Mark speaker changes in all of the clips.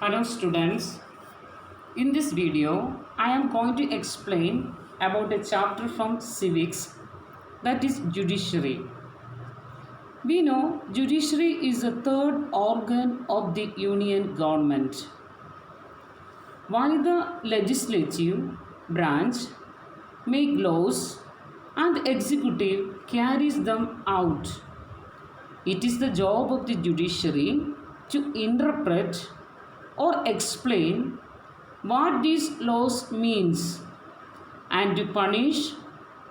Speaker 1: Hello students, in this video I am going to explain about a chapter from civics, that is judiciary. We know judiciary is the third organ of the union government. While the legislative branch make laws and the executive carries them out, it is the job of the judiciary to interpret or explain what these laws means and to punish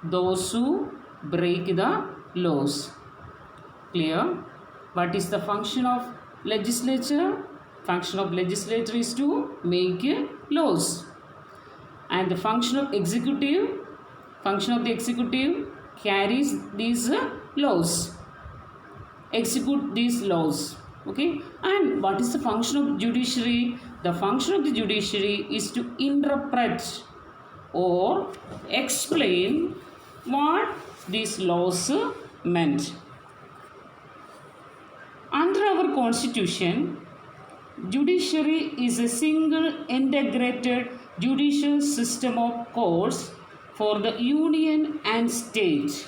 Speaker 1: those who break the laws. Clear? What is the function of legislature? Function of legislature is to make laws. And the function of the executive carries these laws, execute these laws. Okay, and what is the function of judiciary? The function of the judiciary is to interpret or explain what these laws meant. Under our constitution, judiciary is a single integrated judicial system of courts for the union and state,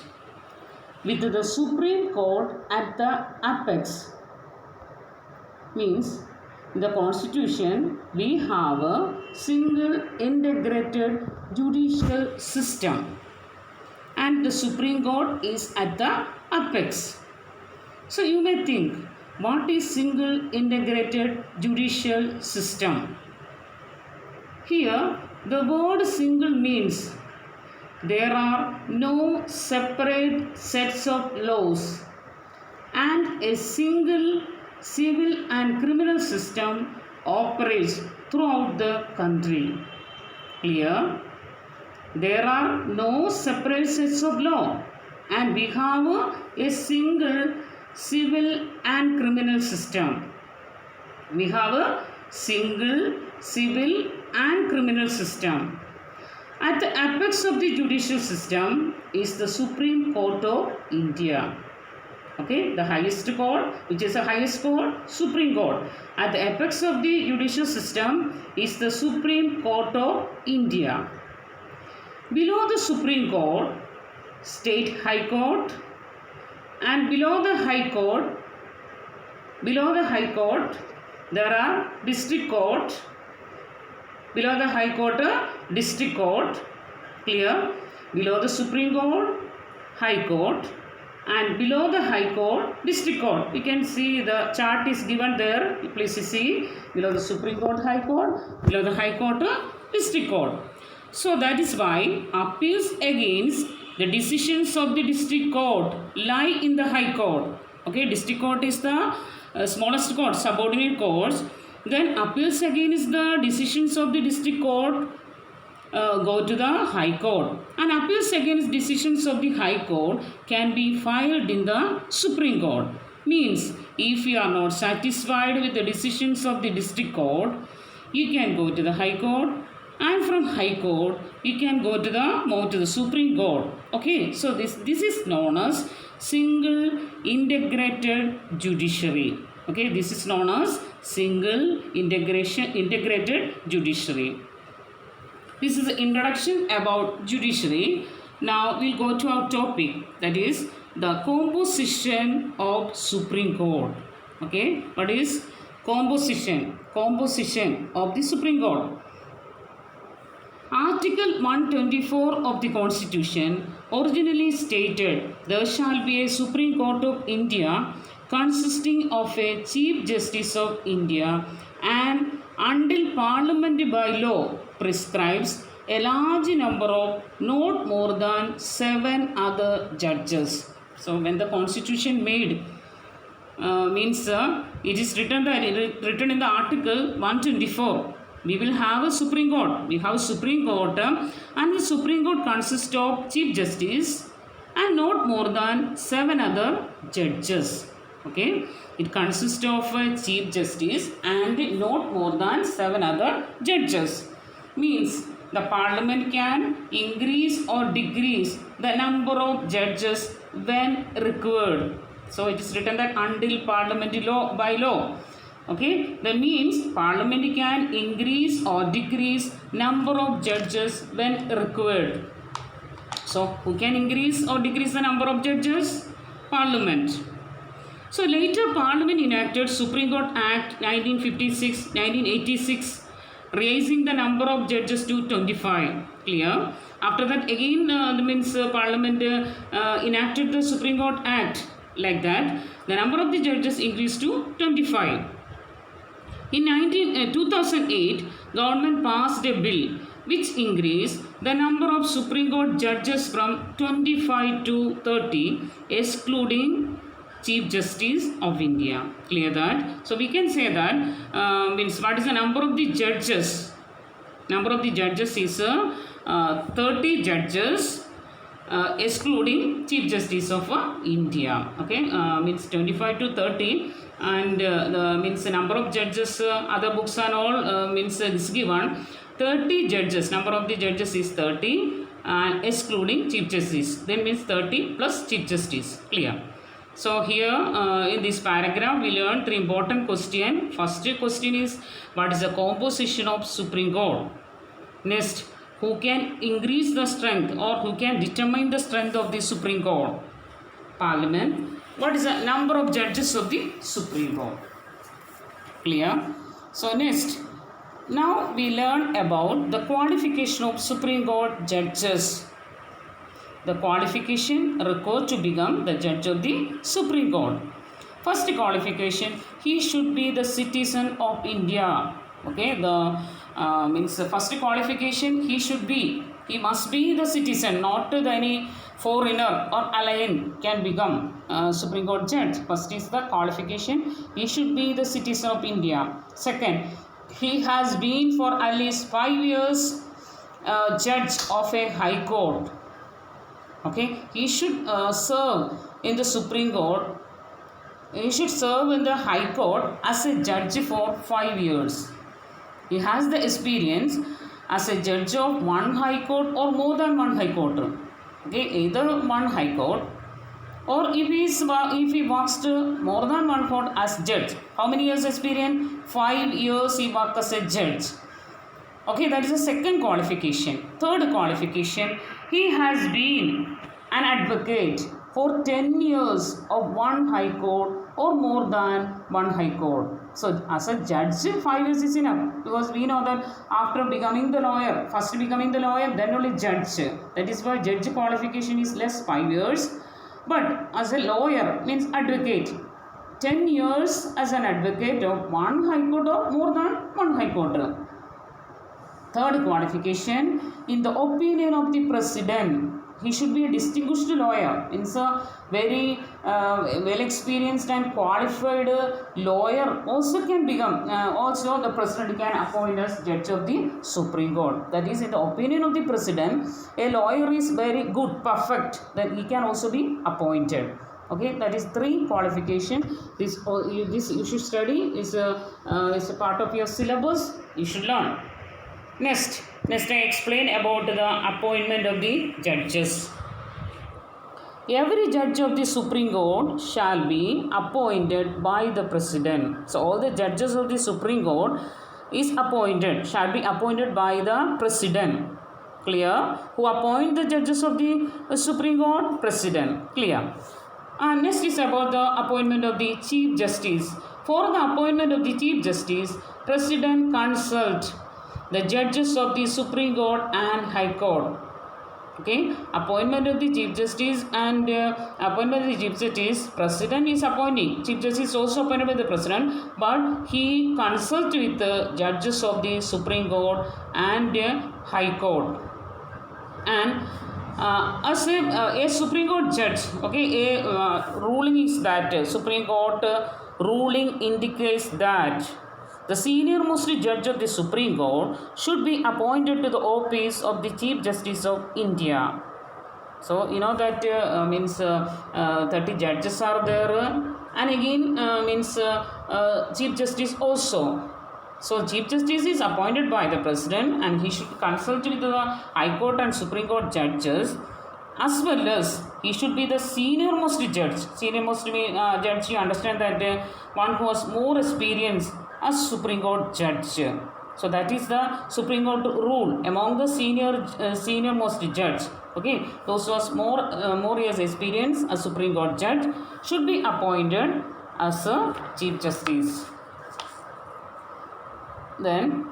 Speaker 1: with the Supreme Court at the apex. Means in the constitution we have a single integrated judicial system and the Supreme Court is at the apex. So you may think, what is single integrated judicial system? Here the word single means there are no separate sets of laws and a single civil and criminal system operates throughout the country. Clear? There are no separate sets of law and we have a single civil and criminal system. We have a single civil and criminal system. At the apex of the judicial system is the Supreme Court of India. Okay, the highest court, which is the highest court, Supreme Court. At the apex of the judicial system is the Supreme Court of India. Below the Supreme Court, State High Court, and below the High Court, there are District Court. Below the High Court, District Court. Clear? Below the Supreme Court, High Court. And below the High Court, District Court. You can see the chart is given there. Please see below the Supreme Court, High Court, below the High Court, District Court. So that is why appeals against the decisions of the District Court lie in the High Court. Okay, District Court is the smallest court, subordinate courts. Then appeals against the decisions of the District Court go to the High Court, and appeals against decisions of the High Court can be filed in the Supreme Court. Means if you are not satisfied with the decisions of the District Court, you can go to the High Court, and from High Court you can go to the Supreme Court. Okay, so this is known as single integrated judiciary. Okay, this is known as single integrated judiciary. This is the introduction about judiciary. Now we'll go to our topic, that is the composition of Supreme Court. Okay, what is composition of the Supreme Court? Article 124 of the Constitution originally stated there shall be a Supreme Court of India consisting of a Chief Justice of India, and until Parliament by law prescribes a large number of not more than 7 other judges. So when the Constitution made it is written in the Article 124. We will have a Supreme Court. We have Supreme Court and the Supreme Court consists of Chief Justice and not more than 7 other judges. Okay, it consists of a Chief Justice and not more than 7 other judges. Means the Parliament can increase or decrease the number of judges when required. So it is written that until Parliament by law Okay, that means Parliament can increase or decrease number of judges when required. So, who can increase or decrease the number of judges? Parliament. So, later Parliament enacted Supreme Court Act 1986, raising the number of judges to 25. Clear? After that, again, Parliament enacted the Supreme Court Act like that. The number of the judges increased to 25. In 2008, government passed a bill which increased the number of Supreme Court judges from 25 to 30, excluding Chief Justice of India. Clear that? So we can say that what is the number of the judges? Number of the judges is 30 judges, excluding Chief Justice of India. Okay, means 25 to 30, and the number of judges. Other books and all is given 30 judges. Number of the judges is 30, and excluding Chief Justice. Then means 30 plus Chief Justice. Clear? So here in this paragraph we learn three important questions. First question is, what is the composition of Supreme Court? Next, who can increase the strength or who can determine the strength of the Supreme Court? Parliament. What is the number of judges of the Supreme Court? Clear? So next, now we learn about the qualification of Supreme Court judges. The qualification required to become the judge of the Supreme Court. First qualification, he should be the citizen of India. Okay, the first qualification, he must be the citizen, not any foreigner or alien can become Supreme Court judge. First is the qualification, he should be the citizen of India. Second, he has been for at least 5 years judge of a high court. Okay, he should serve in the Supreme Court. He should serve in the High Court as a judge for 5 years. He has the experience as a judge of one High Court or more than one High Court. Okay, either one High Court, or if he works to more than one court as judge. How many years experience? 5 years he worked as a judge. Okay, that is the second qualification. Third qualification, he has been an advocate for 10 years of one High Court or more than one High Court. So, as a judge, 5 years is enough, because we know that after becoming the lawyer, first becoming the lawyer, then only judge. That is why judge qualification is less, 5 years. But as a lawyer means advocate, 10 years as an advocate of one High Court or more than one High Court. Third qualification, in the opinion of the President, he should be a distinguished lawyer. Means a very well experienced and qualified lawyer also can become, also the President can appoint as judge of the Supreme Court. That is, in the opinion of the President, a lawyer is very good, perfect, then he can also be appointed. Okay, that is 3 qualification. This you should study, is a part of your syllabus. You should learn. Next I explain about the appointment of the judges. Every judge of the Supreme Court shall be appointed by the President. So all the judges of the Supreme Court shall be appointed by the President. Clear? Who appoint the judges of the Supreme Court? President. Clear? And next is about the appointment of the Chief Justice. For the appointment of the Chief Justice, President consult the judges of the Supreme Court and High Court. Okay, appointment of the Chief Justice and appointment of the Chief Justice, President is appointing. Chief Justice is also appointed by the President, but he consults with the judges of the Supreme Court and High Court. And as a Supreme Court judge, okay, a ruling is that Supreme Court ruling indicates that the senior most judge of the Supreme Court should be appointed to the office of the Chief Justice of India. So, you know that 30 judges are there, and again Chief Justice also. So, Chief Justice is appointed by the President, and he should consult with the High Court and Supreme Court judges, as well as he should be the senior most judge. Senior most judge, you understand that one who has more experience as Supreme Court judge. So that is the Supreme Court rule among the senior most judge. Okay, those who has more years experience as Supreme Court judge should be appointed as a Chief Justice. Then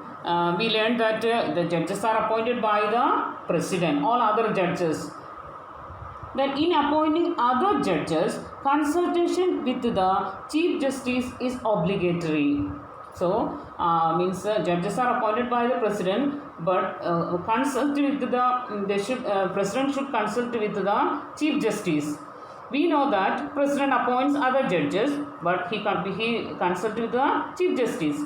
Speaker 1: we learned that the judges are appointed by the President, all other judges. Then in appointing other judges, consultation with the Chief Justice is obligatory. So, judges are appointed by the President, but consult with the President should consult with the Chief Justice. We know that President appoints other judges, but he consults with the Chief Justice.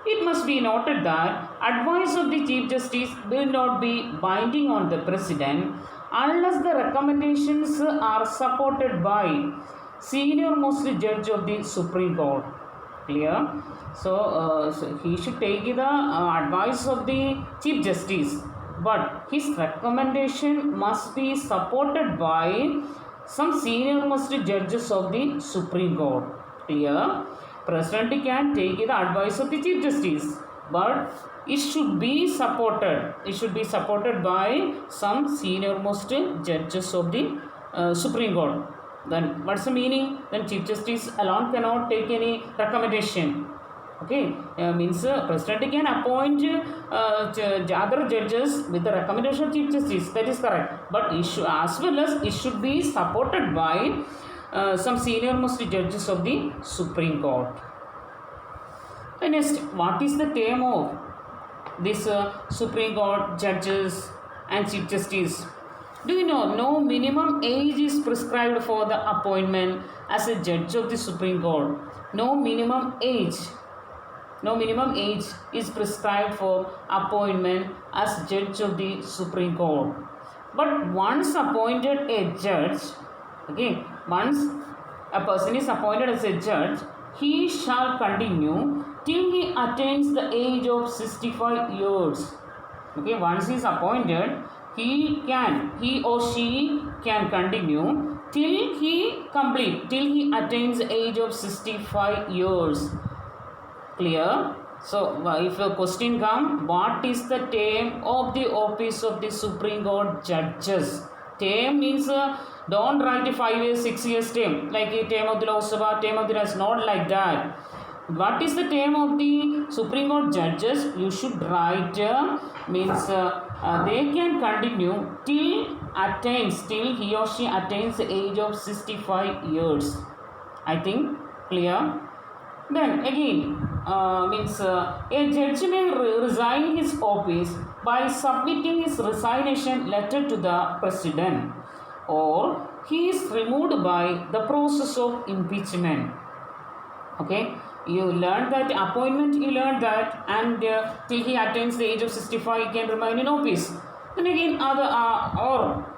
Speaker 1: It must be noted that advice of the Chief Justice will not be binding on the President unless the recommendations are supported by senior most judge of the Supreme Court. Clear? So he should take the advice of the Chief Justice, but his recommendation must be supported by some senior most judges of the Supreme Court. Clear? President can take the advice of the Chief Justice, but it should be supported. It should be supported by some senior most judges of the Supreme Court. Then what's the meaning? Then Chief Justice alone cannot take any recommendation. Okay, President can appoint other judges with the recommendation of Chief Justice. That is correct. But it should, as well as it should be supported by some senior most judges of the Supreme Court. And next, what is the term of this Supreme Court judges and Chief Justice? Do you know no minimum age is prescribed for the appointment as a judge of the Supreme Court? No minimum age is prescribed for appointment as judge of the Supreme Court. But once appointed a judge, okay, once a person is appointed as a judge, he shall continue till he attains the age of 65 years. Okay, once he is appointed, he or she can continue till he attains the age of 65 years. Clear? So, if a question comes, what is the term of the office of the Supreme Court judges? Term means don't write a 5 years, 6 years term, like a term of the Lok Sabha, term of the Raj, not like that. What is the term of the Supreme Court judges? You should write, they can continue till he or she attains the age of 65 years. I think clear. Then again, a judge may resign his office by submitting his resignation letter to the President, or he is removed by the process of impeachment. Okay, you learned that appointment, and till he attains the age of 65, he can remain in office. Then again,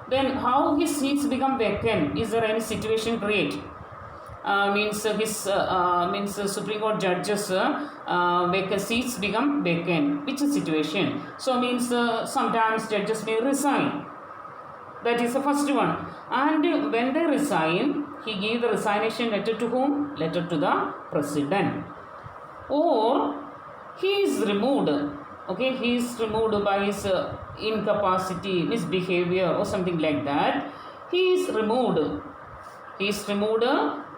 Speaker 1: then how his seats become vacant? Is there any situation create? Supreme Court judges seats become vacant. Which is situation? So sometimes judges may resign. That is the first one. And when they resign, he gave the resignation letter to whom? Letter to the President. Or he is removed. Okay, he is removed by his incapacity, misbehavior, or something like that. He is removed.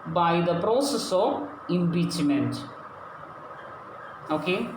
Speaker 1: By the process of impeachment. Okay.